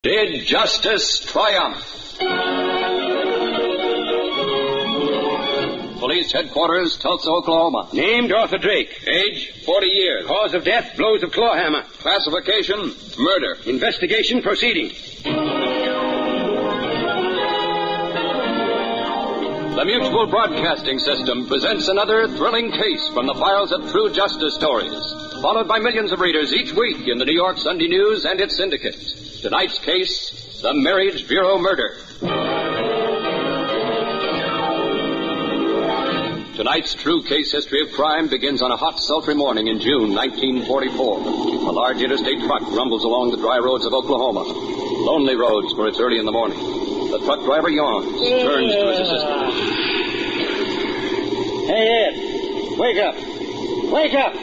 Did justice triumph? Police headquarters, Tulsa, Oklahoma. Named Arthur Drake. Age, 40 years. Cause of death, blows of claw hammer. Classification, murder. Investigation proceeding. The Mutual Broadcasting System presents another thrilling case from the files of True Justice Stories, followed by millions of readers each week in the New York Sunday News and its syndicate. Tonight's case, the Marriage Bureau murder. Tonight's true case history of crime begins on a hot, sultry morning in June 1944. A large interstate truck rumbles along the dry roads of Oklahoma. Lonely roads, for it's early in the morning. The truck driver yawns, turns to his assistant. Hey, Ed. Wake up. Wake up.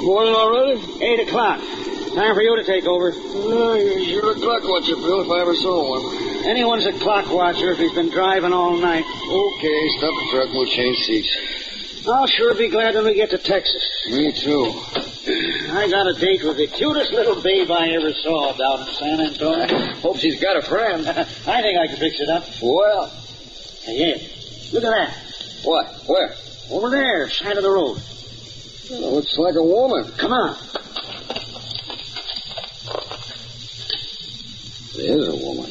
Morning already? 8 o'clock. Time for you to take over. You're a clock watcher, Bill, if I ever saw one. Anyone's a clock watcher if he's been driving all night. Okay, stop the truck and we'll change seats. I'll sure be glad when we get to Texas. Me too. I got a date with the cutest little babe I ever saw down in San Antonio. Hope she's got a friend. I think I can fix it up. Well. Hey, Ed, look at that. What? Where? Over there, side of the road. It looks like a woman. Come on. It is a woman.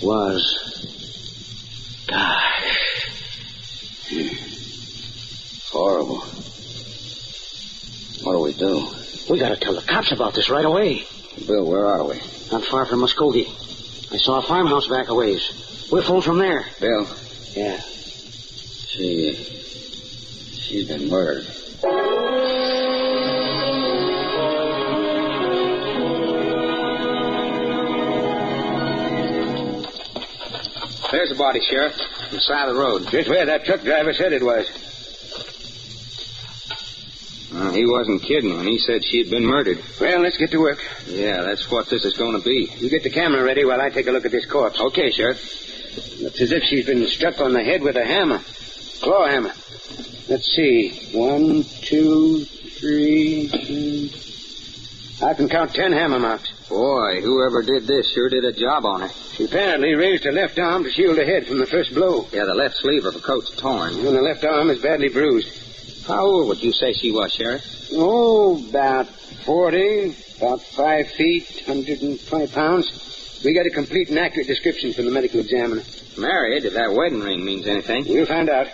Was. Gosh. Horrible. What do we do? We gotta tell the cops about this right away. Bill, where are we? Not far from Muskogee. I saw a farmhouse back a ways. We'll phone from there. Bill? Yeah. She's been murdered. There's the body, Sheriff. On the side of the road. Just where that truck driver said it was. Well, he wasn't kidding when he said she had been murdered. Well, let's get to work. Yeah, that's what this is going to be. You get the camera ready while I take a look at this corpse. Okay, Sheriff. Looks as if she's been struck on the head with a hammer. Claw hammer. Let's see. 1, 2, 3... I can count 10 hammer marks. Boy, whoever did this sure did a job on her. She apparently raised her left arm to shield her head from the first blow. Yeah, the left sleeve of her coat's torn. And the left arm is badly bruised. How old would you say she was, Sheriff? Oh, about 40, about 5 feet, 120 pounds. We got a complete and accurate description from the medical examiner. Married, if that wedding ring means anything. We'll find out.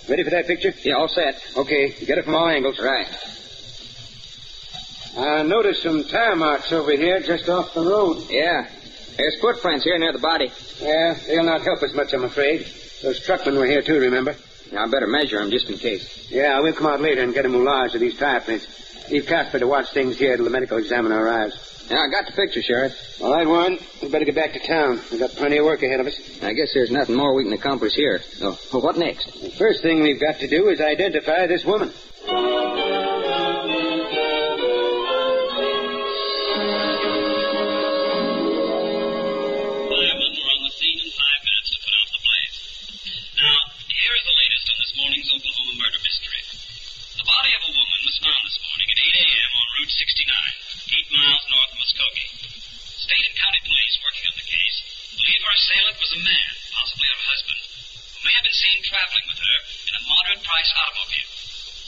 Ready for that picture? Yeah, all set. Okay, you get it from all angles. Right. I noticed some tire marks over here just off the road. Yeah. There's footprints here near the body. Yeah, they'll not help us much, I'm afraid. Those truckmen were here, too, remember? Now, I better measure them just in case. Yeah, we'll come out later and get a moulage of these tire prints. Leave Casper to watch things here till the medical examiner arrives. Yeah, I got the picture, Sheriff. All right, Warren. We better get back to town. We've got plenty of work ahead of us. I guess there's nothing more we can accomplish here. Oh, well, what next? The first thing we've got to do is identify this woman. Assailant was a man, possibly her husband, who may have been seen traveling with her in a moderate-priced automobile.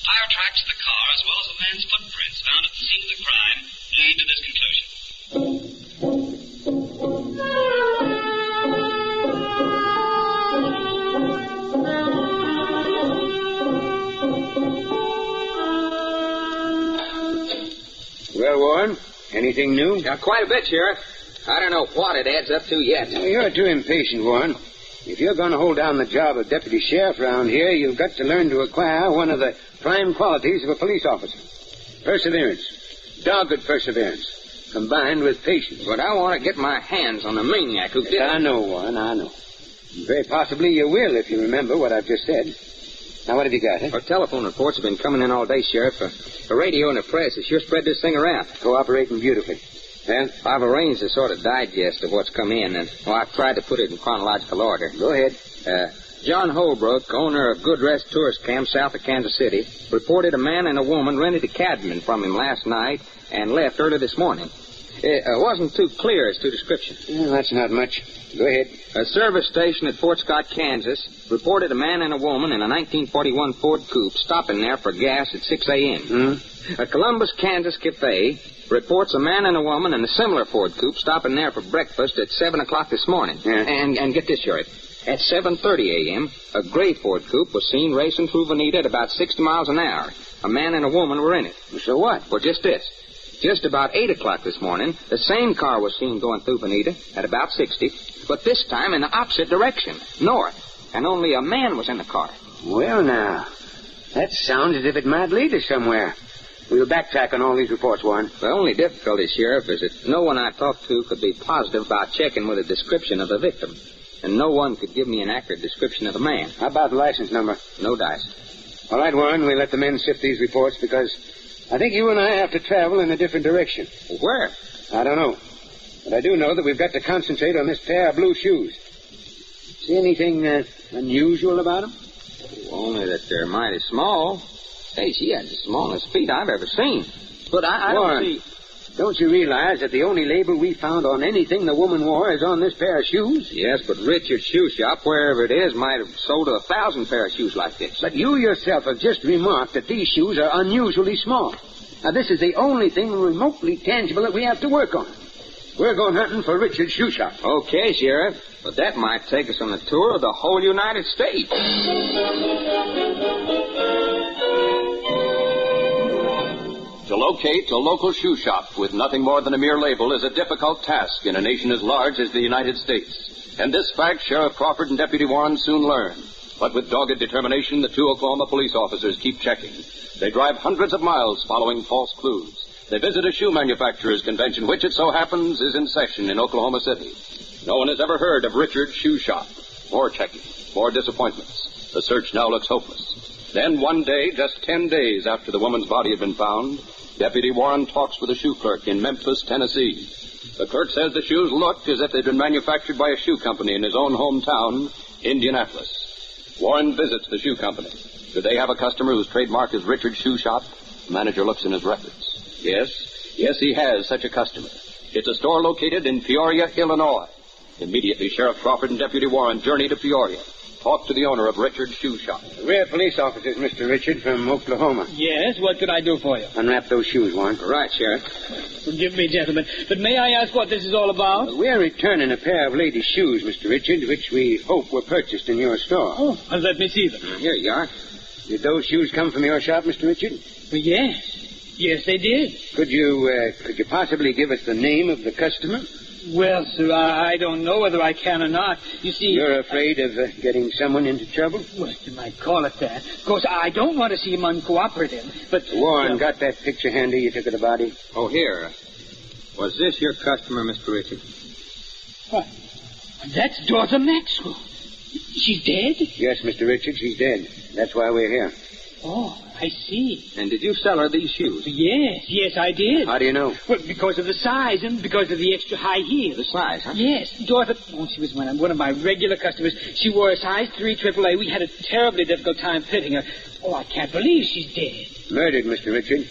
Tire tracks of the car, as well as a man's footprints found at the scene of the crime, lead to this conclusion. Well, Warren, anything new? Yeah, quite a bit, Sheriff. I don't know what it adds up to yet. Now, you're too impatient, Warren. If you're going to hold down the job of deputy sheriff around here, you've got to learn to acquire one of the prime qualities of a police officer. Perseverance. Dogged perseverance. Combined with patience. But I want to get my hands on the maniac who did it. I know, Warren, I know. Very possibly you will if you remember what I've just said. Now, what have you got, Our telephone reports have been coming in all day, Sheriff. The radio and the press has sure spread this thing around. Cooperating beautifully. Well, I've arranged a sort of digest of what's come in, and I've tried to put it in chronological order. Go ahead. John Holbrook, owner of Good Rest Tourist Camp south of Kansas City, reported a man and a woman rented a cabin from him last night and left early this morning. It wasn't too clear as to description. Well, that's not much. Go ahead. A service station at Fort Scott, Kansas, reported a man and a woman in a 1941 Ford Coupe stopping there for gas at 6 a.m. A Columbus, Kansas cafe reports a man and a woman in a similar Ford Coupe stopping there for breakfast at 7 o'clock this morning. Yeah. And get this, Sheriff. At 7:30 a.m., a gray Ford Coupe was seen racing through Veneta at about 60 miles an hour. A man and a woman were in it. So what? Well, just this. Just about 8 o'clock this morning, the same car was seen going through Veneta at about 60, but this time in the opposite direction, north, and only a man was in the car. Well, now, that sounds as if it might lead us somewhere. We'll backtrack on all these reports, Warren. The only difficulty, Sheriff, is that no one I talked to could be positive about checking with a description of the victim, and no one could give me an accurate description of the man. How about the license number? No dice. All right, Warren, we'll let the men sift these reports because I think you and I have to travel in a different direction. Where? I don't know. But I do know that we've got to concentrate on this pair of blue shoes. See anything unusual about them? Only that they're mighty small. Hey, she had the smallest feet I've ever seen. But I Warren, don't see... Don't you realize that the only label we found on anything the woman wore is on this pair of shoes? Yes, but Richard's shoe shop, wherever it is, might have sold 1,000 pair of shoes like this. But you yourself have just remarked that these shoes are unusually small. Now, this is the only thing remotely tangible that we have to work on. We're going hunting for Richard's shoe shop. Okay, Sheriff, but that might take us on a tour of the whole United States. To locate a local shoe shop with nothing more than a mere label is a difficult task in a nation as large as the United States. And this fact Sheriff Crawford and Deputy Warren soon learned. But with dogged determination, the two Oklahoma police officers keep checking. They drive hundreds of miles following false clues. They visit a shoe manufacturers' convention, which it so happens is in session in Oklahoma City. No one has ever heard of Richard's shoe shop. More checking, more disappointments. The search now looks hopeless. Then one day, just 10 days after the woman's body had been found, Deputy Warren talks with a shoe clerk in Memphis, Tennessee. The clerk says the shoes look as if they'd been manufactured by a shoe company in his own hometown, Indianapolis. Warren visits the shoe company. Do they have a customer whose trademark is Richard's Shoe Shop? The manager looks in his records. Yes, he has such a customer. It's a store located in Peoria, Illinois. Immediately, Sheriff Crawford and Deputy Warren journey to Peoria. Talk to the owner of Richard's Shoe Shop. We're police officers, Mr. Richard, from Oklahoma. Yes, what could I do for you? Unwrap those shoes, Warren. Right, Sheriff. Forgive me, gentlemen, but may I ask what this is all about? We're returning a pair of ladies' shoes, Mr. Richard, which we hope were purchased in your store. Oh, well, let me see them. Here you are. Did those shoes come from your shop, Mr. Richard? Well, yes, they did. Could you possibly give us the name of the customer? Well, sir, I don't know whether I can or not. You see... You're afraid of getting someone into trouble? Well, you might call it that. Of course, I don't want to seem uncooperative, but... Warren, got that picture handy you took of the body? Oh, here. Was this your customer, Mr. Richard? What? That's Dorothy Maxwell. She's dead? Yes, Mr. Richard, she's dead. That's why we're here. Oh, I see. And did you sell her these shoes? Yes, I did. How do you know? Well, because of the size and because of the extra high heels. The size, huh? Yes. Dorothy, she was one of my regular customers. She wore a size 3 AAA. We had a terribly difficult time fitting her. Oh, I can't believe she's dead. Murdered, Mr. Richard.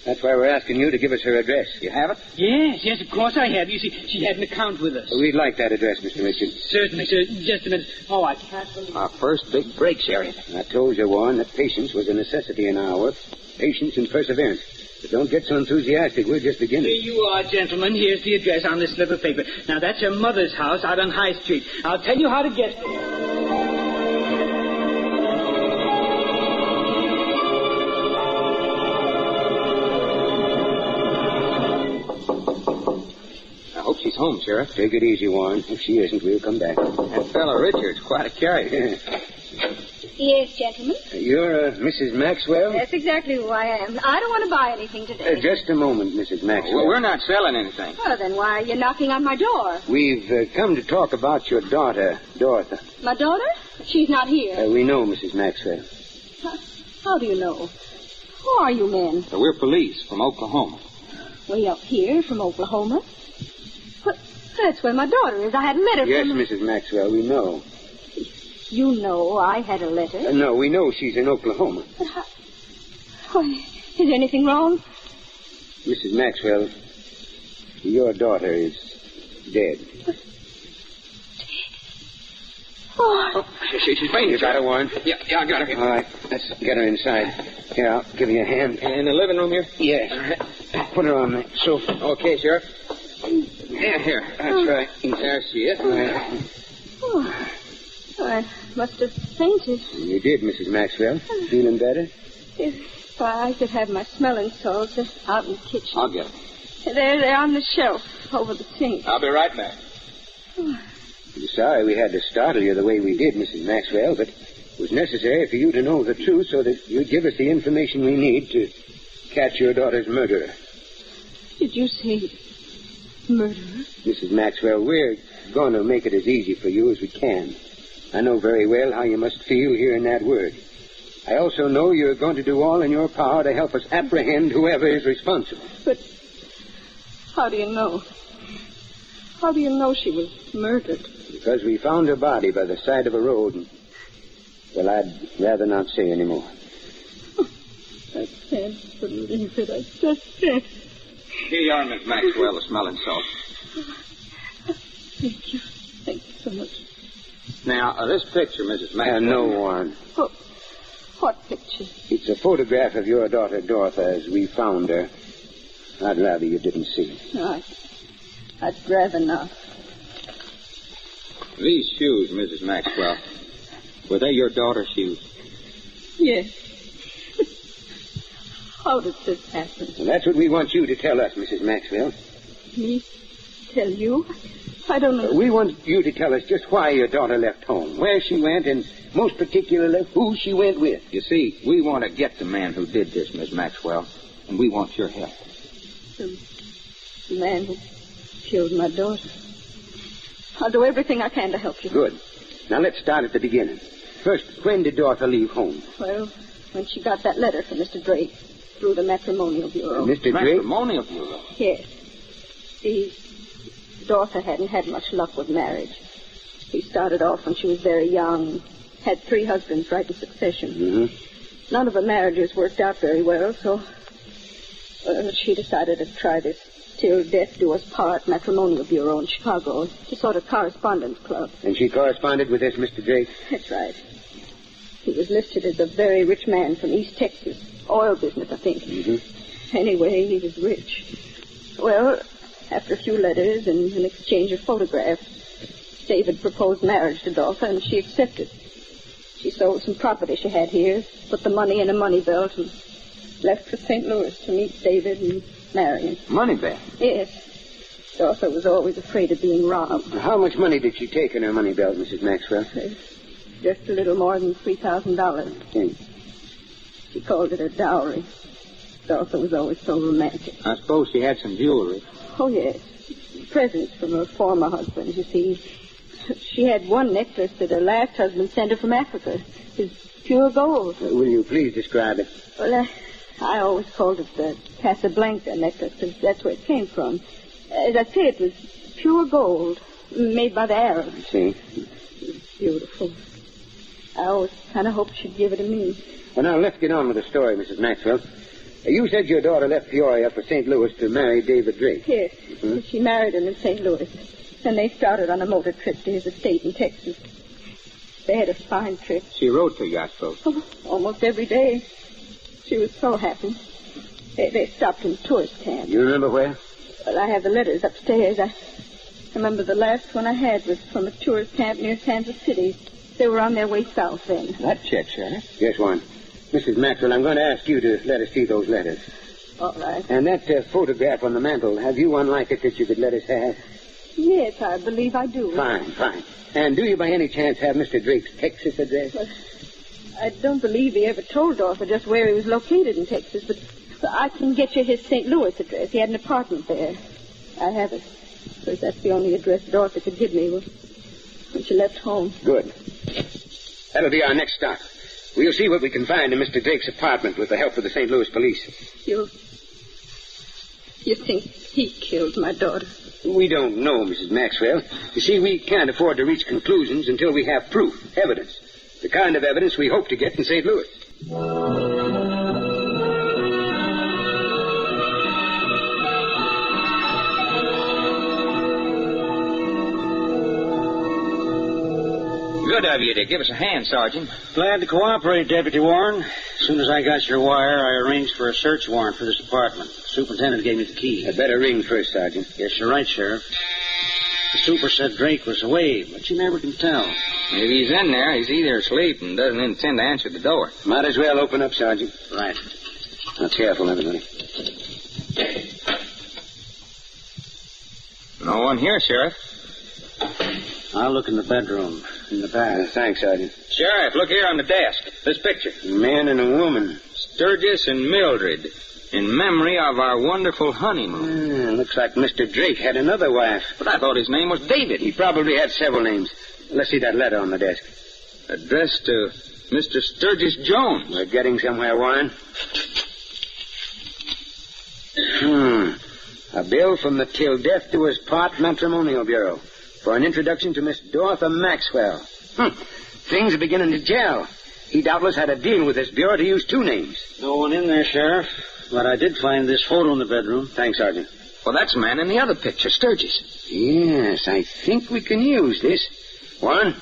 That's why we're asking you to give us her address. You have it? Yes, of course I have. You see, she had an account with us. We'd like that address, Mr. Richard. Certainly, sir. Just a minute. Oh, I can't believe... Our first big break, Sheriff. I told you, Warren, that patience was a necessity in our work. Patience and perseverance. But don't get so enthusiastic. We're just beginning. Here you are, gentlemen. Here's the address on this slip of paper. Now, that's her mother's house out on High Street. I'll tell you how to get there. I hope she's home, Sheriff. Take it easy, Warren. If she isn't, we'll come back. That fellow Richard's quite a character. Yes, gentlemen. You're Mrs. Maxwell? That's exactly who I am. I don't want to buy anything today. Just a moment, Mrs. Maxwell. Well, we're not selling anything. Well, then why are you knocking on my door? We've come to talk about your daughter, Dorothy. My daughter? She's not here. We know, Mrs. Maxwell. How do you know? Who are you men? We're police from Oklahoma. Way up here from Oklahoma? Well, that's where my daughter is. I had met her Yes, from... Mrs. Maxwell, we know. You know I had a letter. No, we know she's in Oklahoma. But how... Why, is anything wrong? Mrs. Maxwell, your daughter is dead. Oh, She's fainting. You got her, Warren? Yeah, I got her here. All right, let's get her inside. Here, I'll give you a hand. In the living room here? Yes. Put her on the sofa. Okay, Sheriff. Yeah, here. That's right. There she is. All right. oh. I must have fainted. You did, Mrs. Maxwell. Feeling better? If I could have my smelling salts out in the kitchen. I'll get them. They're on the shelf over the sink. I'll be right back. I'm sorry we had to startle you the way we did, Mrs. Maxwell, but it was necessary for you to know the truth so that you'd give us the information we need to catch your daughter's murderer. Did you say murderer? Mrs. Maxwell, we're going to make it as easy for you as we can. I know very well how you must feel hearing that word. I also know you're going to do all in your power to help us apprehend whoever is responsible. But how do you know? How do you know she was murdered? Because we found her body by the side of a road. And, well, I'd rather not say any more. I can't believe it. I just can't. Here you are, Miss Maxwell, the smelling salt. Thank you. Thank you so much. Now, this picture, Mrs. Maxwell... No, Warren. What picture? It's a photograph of your daughter, Dorothy, as we found her. I'd rather you didn't see. No, I'd rather not. These shoes, Mrs. Maxwell, were they your daughter's shoes? Yes. How did this happen? And that's what we want you to tell us, Mrs. Maxwell. Me tell you? I don't know. We want you to tell us just why your daughter left home, where she went, and most particularly who she went with. You see, we want to get the man who did this, Miss Maxwell, and we want your help. The man who killed my daughter. I'll do everything I can to help you. Good. Now let's start at the beginning. First, when did Dorothy leave home? Well, when she got that letter from Mr. Drake through the matrimonial bureau. Mr. Drake? Matrimonial bureau? Yes. See, Dorothy hadn't had much luck with marriage. He started off when she was very young, had 3 husbands right in succession. Mm-hmm. None of the marriages worked out very well, so she decided to try this Till Death Do Us Part matrimonial bureau in Chicago. It's a sort of correspondence club. And she corresponded with this Mr. Drake? That's right. He was listed as a very rich man from East Texas. Oil business, I think. Mm-hmm. Anyway, he was rich. Well, after a few letters and an exchange of photographs, David proposed marriage to Dorothy, and she accepted. She sold some property she had here, put the money in a money belt, and left for St. Louis to meet David and marry him. Money belt? Yes. Dorothy was always afraid of being robbed. How much money did she take in her money belt, Mrs. Maxwell? Just a little more than $3,000. Okay. She called it her dowry. Dorothy was always so romantic. I suppose she had some jewelry. Oh, yes. Presents from her former husband, you see. She had one necklace that her last husband sent her from Africa. It's pure gold. Will you please describe it? Well, I always called it the Casablanca necklace because that's where it came from. As I say, it was pure gold, made by the Arabs. I see. It was beautiful. I always kind of hoped she'd give it to me. Well, now, let's get on with the story, Mrs. Maxwell. You said your daughter left Peoria for St. Louis to marry David Drake. Yes. Mm-hmm. She married him in St. Louis. And they started on a motor trip to his estate in Texas. They had a fine trip. She wrote to you, I suppose. Oh, almost every day. She was so happy. They stopped in tourist camps. You remember where? Well, I have the letters upstairs. I remember the last one I had was from a tourist camp near Kansas City. They were on their way south then. That checks, Sheriff. Yes, Warren. Mrs. Maxwell, I'm going to ask you to let us see those letters. All right. And that photograph on the mantel, have you one like it that you could let us have? Yes, I believe I do. Fine. And do you by any chance have Mr. Drake's Texas address? Well, I don't believe he ever told Dorothy just where he was located in Texas, but I can get you his St. Louis address. He had an apartment there. I have it. Because that's the only address Dorothy could give me when she left home. Good. That'll be our next stop. We'll see what we can find in Mr. Drake's apartment with the help of the St. Louis police. You think he killed my daughter? We don't know, Mrs. Maxwell. You see, we can't afford to reach conclusions until we have proof, evidence. The kind of evidence we hope to get in St. Louis. Good of you to give us a hand, Sergeant. Glad to cooperate, Deputy Warren. As soon as I got your wire, I arranged for a search warrant for this apartment. The superintendent gave me the key. I'd better ring first, Sergeant. Yes, you're right, Sheriff. The super said Drake was away, but you never can tell. If he's in there, he's either asleep and doesn't intend to answer the door. Might as well open up, Sergeant. Right. Now, careful, everybody. No one here, Sheriff. I'll look in the bedroom, in the back. Thanks, Sergeant. Sheriff, look here on the desk. This picture. A man and a woman. Sturgis and Mildred, in memory of our wonderful honeymoon. Looks like Mr. Drake had another wife. But I thought his name was David. He probably had several names. Let's see that letter on the desk. Addressed to Mr. Sturgis Jones. We're getting somewhere, Warren. A bill from the Till Death Do Us Part Matrimonial Bureau for an introduction to Miss Dorotha Maxwell. Things are beginning to gel. He doubtless had a deal with this bureau to use two names. No one in there, Sheriff. But I did find this photo in the bedroom. Thanks, Sergeant. Well, that's the man in the other picture, Sturgis. Yes, I think we can use this. Warren,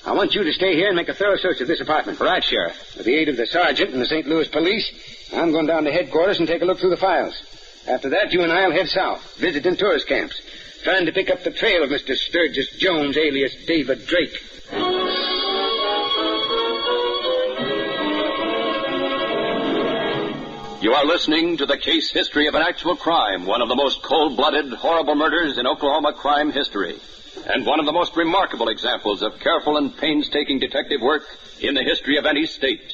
I want you to stay here and make a thorough search of this apartment. Right, Sheriff. With the aid of the sergeant and the St. Louis police, I'm going down to headquarters and take a look through the files. After that, you and I'll head south, visiting tourist camps, trying to pick up the trail of Mr. Sturgis Jones, alias David Drake. You are listening to the case history of an actual crime, one of the most cold-blooded, horrible murders in Oklahoma crime history, and one of the most remarkable examples of careful and painstaking detective work in the history of any state.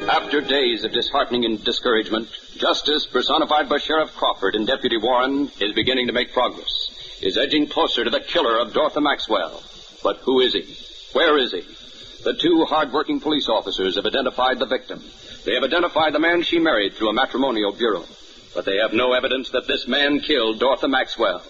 After days of disheartening and discouragement, justice, personified by Sheriff Crawford and Deputy Warren, is beginning to make progress, is edging closer to the killer of Dorotha Maxwell. But who is he? Where is he? The two hard-working police officers have identified the victim. They have identified the man she married through a matrimonial bureau. But they have no evidence that this man killed Dorotha Maxwell.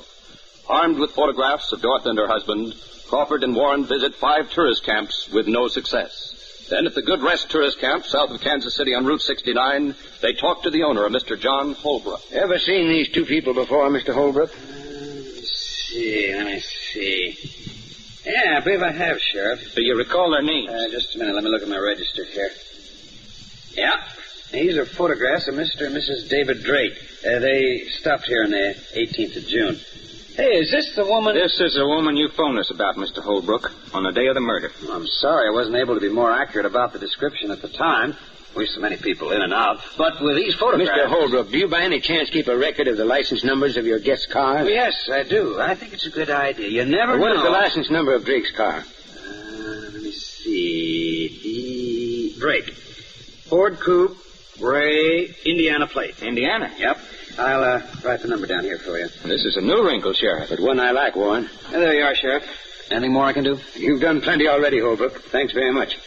Armed with photographs of Dorotha and her husband, Crawford and Warren visit 5 tourist camps with no success. Then at the Good Rest tourist camp south of Kansas City on Route 69, they talk to the owner, a Mr. John Holbrook. Ever seen these two people before, Mr. Holbrook? Let me see. Yeah, I believe I have, Sheriff. Do you recall their names? Just a minute. Let me look at my register here. Yeah. These are photographs of Mr. and Mrs. David Drake. They stopped here on the 18th of June. Hey, is this the woman? This is the woman you phoned us about, Mr. Holbrook, on the day of the murder. I'm sorry I wasn't able to be more accurate about the description at the time. We so many people in and out. But with these photographs... Mr. Holbrook, do you by any chance keep a record of the license numbers of your guests' cars? Yes, I do. I think it's a good idea. You never know. What is the license number of Drake's car? Let me see. Drake. Ford Coupe, gray, Indiana plate. Indiana? Yep. I'll write the number down here for you. This is a new wrinkle, Sheriff. But one I like, Warren. There you are, Sheriff. Anything more I can do? You've done plenty already, Holbrook. Thanks very much.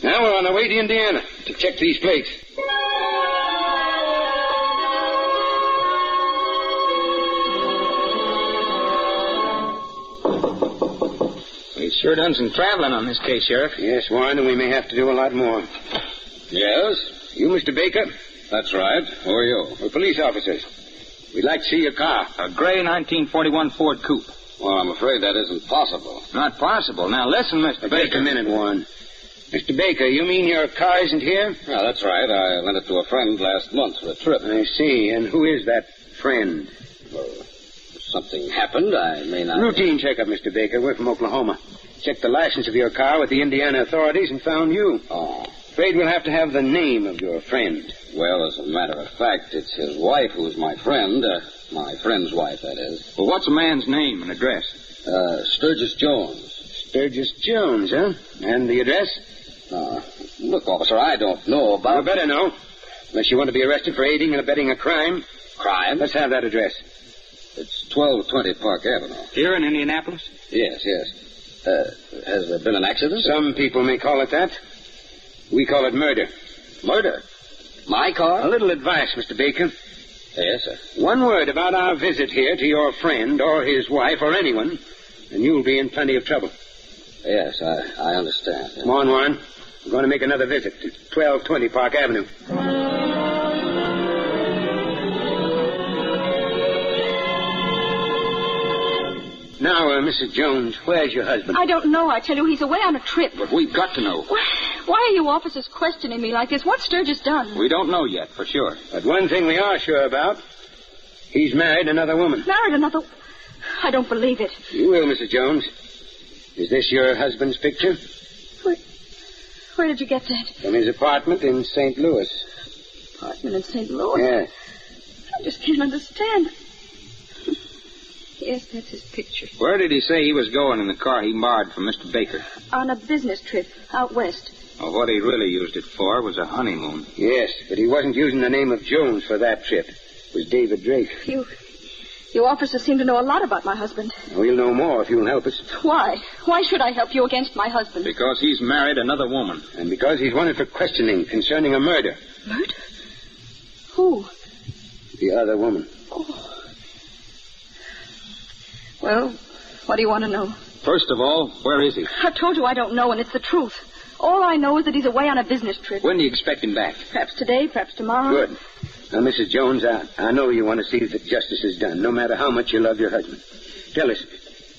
Now we're on our way to Indiana to check these plates. We've sure done some traveling on this case, Sheriff. Yes, Warren, and we may have to do a lot more. Yes? You, Mr. Baker? That's right. Who are you? We're police officers. We'd like to see your car. A gray 1941 Ford Coupe. Well, I'm afraid that isn't possible. Not possible. Now, listen, Mr. Baker. Just a minute, Warren. Mr. Baker, you mean your car isn't here? Yeah, that's right. I lent it to a friend last month for a trip. I see. And who is that friend? Well, if something happened, I may not... Routine checkup, Mr. Baker. We're from Oklahoma. Checked the license of your car with the Indiana authorities and found you. Oh. Afraid we'll have to have the name of your friend. Well, as a matter of fact, it's his wife who's my friend. My friend's wife, that is. Well, what's the man's name and address? Sturgis Jones. Sturgis Jones, huh? And the address? Look, officer, I don't know about... You better know. Unless you want to be arrested for aiding and abetting a crime. Crime? Let's have that address. It's 1220 Park Avenue. Here in Indianapolis? Yes. Has there been an accident? Some people may call it that. We call it murder. Murder? My car? A little advice, Mr. Baker. Yes, sir. One word about our visit here to your friend or his wife or anyone, and you'll be in plenty of trouble. Yes, I understand. Come on, Warren. We're going to make another visit to 1220 Park Avenue. Now, Mrs. Jones, where's your husband? I don't know. I tell you, he's away on a trip. But we've got to know. Why are you officers questioning me like this? What's Sturgis done? We don't know yet, for sure. But one thing we are sure about, he's married another woman. Married another... I don't believe it. You will, Mrs. Jones. Is this your husband's picture? Where did you get that? From his apartment in St. Louis. Apartment in St. Louis? Yes. I just can't understand. Yes, that's his picture. Where did he say he was going in the car he borrowed from Mr. Baker? On a business trip out west. Well, what he really used it for was a honeymoon. Yes, but he wasn't using the name of Jones for that trip. It was David Drake. You officers seem to know a lot about my husband. We'll know more if you'll help us. Why? Why should I help you against my husband? Because he's married another woman. And because he's wanted for questioning concerning a murder. Murder? Who? The other woman. Oh. Well, what do you want to know? First of all, where is he? I've told you I don't know, and it's the truth. All I know is that he's away on a business trip. When do you expect him back? Perhaps today, perhaps tomorrow. Good. Now, Mrs. Jones, I know you want to see that justice is done, no matter how much you love your husband. Tell us,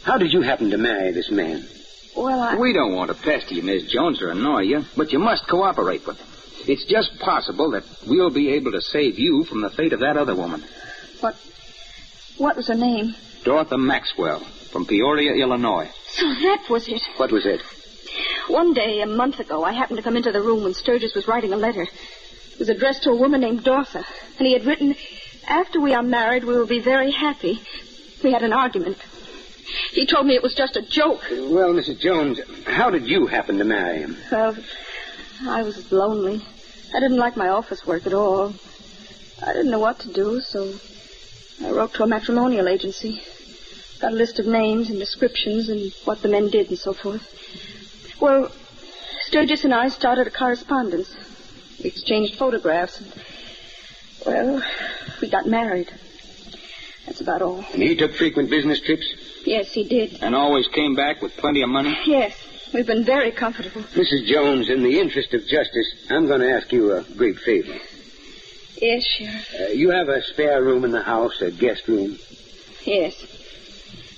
how did you happen to marry this man? Well, We don't want to pester you, Miss Jones, or annoy you, but you must cooperate with him. It's just possible that we'll be able to save you from the fate of that other woman. What was her name? Dorothy Maxwell, from Peoria, Illinois. So that was it. What was it? One day, a month ago, I happened to come into the room when Sturgis was writing a letter. It was addressed to a woman named Dorothy, and he had written, "After we are married, we will be very happy." We had an argument. He told me it was just a joke. Well, Mrs. Jones, how did you happen to marry him? Well, I was lonely. I didn't like my office work at all. I didn't know what to do, so I wrote to a matrimonial agency. Got a list of names and descriptions and what the men did and so forth. Well, Sturgis and I started a correspondence. We exchanged photographs. And, well, we got married. That's about all. And he took frequent business trips? Yes, he did. And always came back with plenty of money? Yes. We've been very comfortable. Mrs. Jones, in the interest of justice, I'm going to ask you a great favor. Yes, Sheriff. You have a spare room in the house, a guest room? Yes.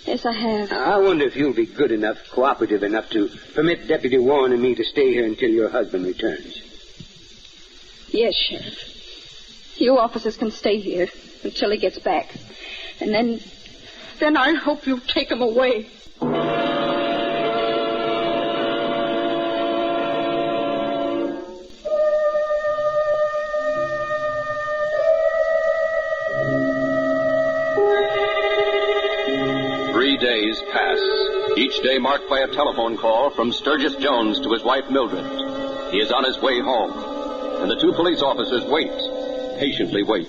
Yes, I have. I wonder if you'll be good enough, cooperative enough to permit Deputy Warren and me to stay here until your husband returns. Yes, Sheriff. You officers can stay here until he gets back. And then I hope you'll take him away. 3 days pass, each day marked by a telephone call from Sturgis Jones to his wife Mildred. He is on his way home, and the two police officers wait, patiently wait,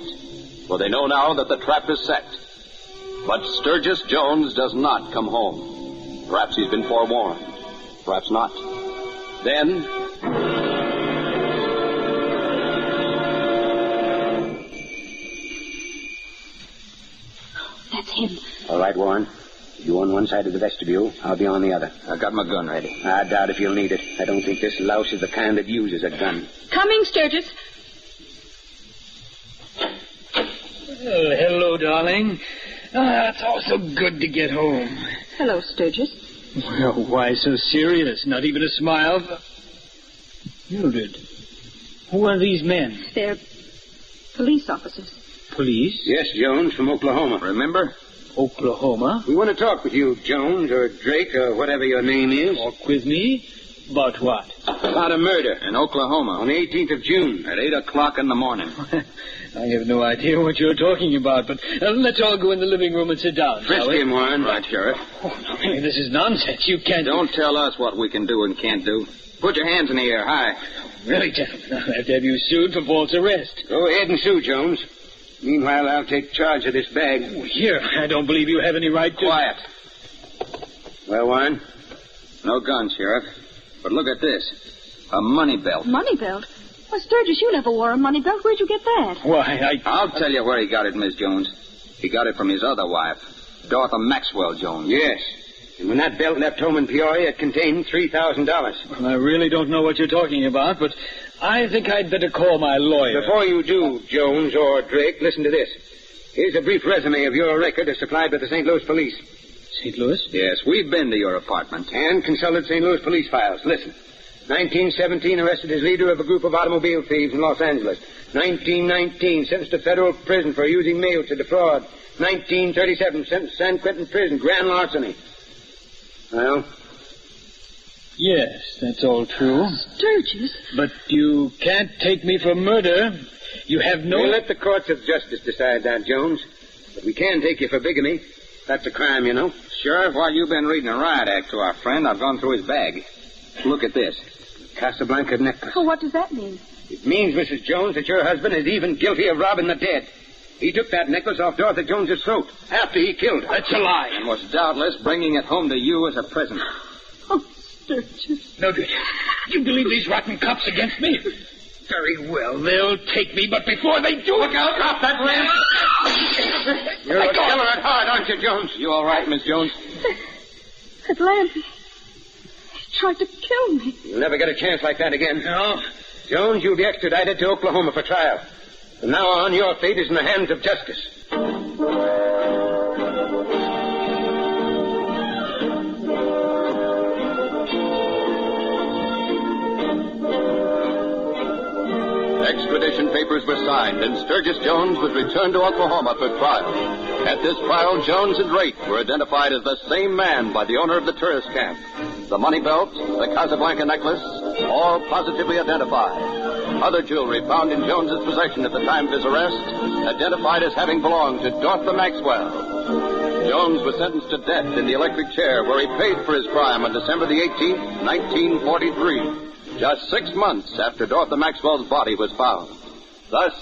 for they know now that the trap is set. But Sturgis Jones does not come home. Perhaps he's been forewarned. Perhaps not. Then... That's him. All right, Warren. You on one side of the vestibule. I'll be on the other. I got my gun ready. I doubt if you'll need it. I don't think this louse is the kind that uses a gun. Coming, Sturgis. Well, hello, darling. It's all so good to get home. Hello, Sturgis. Well, why so serious? Not even a smile? Mildred, who are these men? They're police officers. Police? Yes, Jones, from Oklahoma. Remember? Oklahoma? We want to talk with you, Jones, or Drake, or whatever your name is. Talk with me? About what? About a murder. In Oklahoma. On the 18th of June. At 8 o'clock in the morning. I have no idea what you're talking about, but let's all go in the living room and sit down, shall Frisk we? him, Warren. Right, Sheriff. Oh, no, really, this is nonsense. You can't... Don't tell us what we can do and can't do. Put your hands in the air, high. Really, gentlemen, I'll have to have you sued for false arrest. Go ahead and sue, Jones. Meanwhile, I'll take charge of this bag. Oh, here, I don't believe you have any right to... Quiet. Well, Warren? No gun, Sheriff. But look at this. A money belt. Money belt? Well, Sturgis, you never wore a money belt. Where'd you get that? Why, I'll tell you where he got it, Miss Jones. He got it from his other wife, Dorothy Maxwell Jones. Yes. And when that belt left home in Peoria, it contained $3,000. Well, I really don't know what you're talking about, but I think I'd better call my lawyer. Before you do, Jones or Drake, listen to this. Here's a brief resume of your record as supplied by the St. Louis police. St. Louis? Yes, we've been to your apartment. And consulted St. Louis police files. Listen. 1917, arrested as leader of a group of automobile thieves in Los Angeles. 1919, sentenced to federal prison for using mail to defraud. 1937, sentenced to San Quentin prison, grand larceny. Well? Yes, that's all true. Sturgis? But you can't take me for murder. You have no... We'll let the courts of justice decide that, Jones. But we can take you for bigamy. That's a crime, you know. Sheriff, while you've been reading a riot act to our friend, I've gone through his bag. Look at this. Casablanca necklace. Oh, what does that mean? It means, Mrs. Jones, that your husband is even guilty of robbing the dead. He took that necklace off Dorothy Jones's throat after he killed her. That's a lie. And was doubtless bringing it home to you as a present. Oh, Sturgis. No, do you believe these rotten cops against me? Very well, they'll take me, but before they do... Look out! Drop that lamp! You're a killer at heart, aren't you, Jones? You all right, Miss Jones? That lamp. He tried to kill me. You'll never get a chance like that again. No. Jones, you'll be extradited to Oklahoma for trial. From now on, your fate is in the hands of justice. Extradition papers were signed, and Sturgis Jones was returned to Oklahoma for trial. At this trial, Jones and Drake were identified as the same man by the owner of the tourist camp. The money belt, the Casablanca necklace, all positively identified. Other jewelry found in Jones's possession at the time of his arrest, identified as having belonged to Dorothy Maxwell. Jones was sentenced to death in the electric chair where he paid for his crime on December the 18th, 1943. Just 6 months after Dorothy Maxwell's body was found. Thus,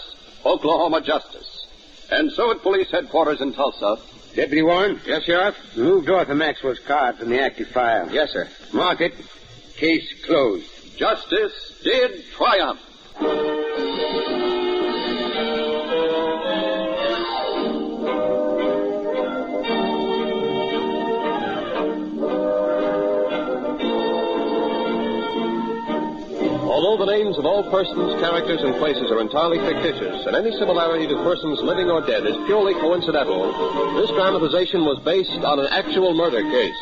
Oklahoma justice. And so at police headquarters in Tulsa. Deputy Warren? Yes, Sheriff? Move Dorothy Maxwell's card from the active file. Yes, sir. Mark it. Case closed. Justice did triumph. Although the names of all persons, characters, and places are entirely fictitious, and any similarity to persons living or dead is purely coincidental, this dramatization was based on an actual murder case.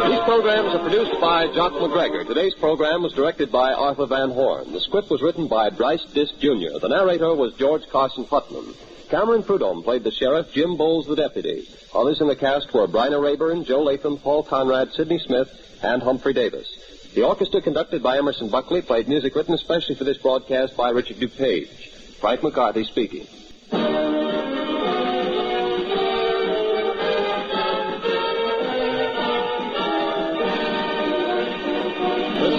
These programs are produced by Jock McGregor. Today's program was directed by Arthur Van Horn. The script was written by Bryce Disk Jr. The narrator was George Carson Putnam. Cameron Prudhomme played the sheriff, Jim Bowles the deputy. Others in the cast were Bryna Rayburn, Joe Latham, Paul Conrad, Sidney Smith, and Humphrey Davis. The orchestra, conducted by Emerson Buckley, played music written especially for this broadcast by Richard DuPage. Frank McCarthy speaking. This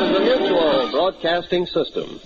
is the Mutual Broadcasting System.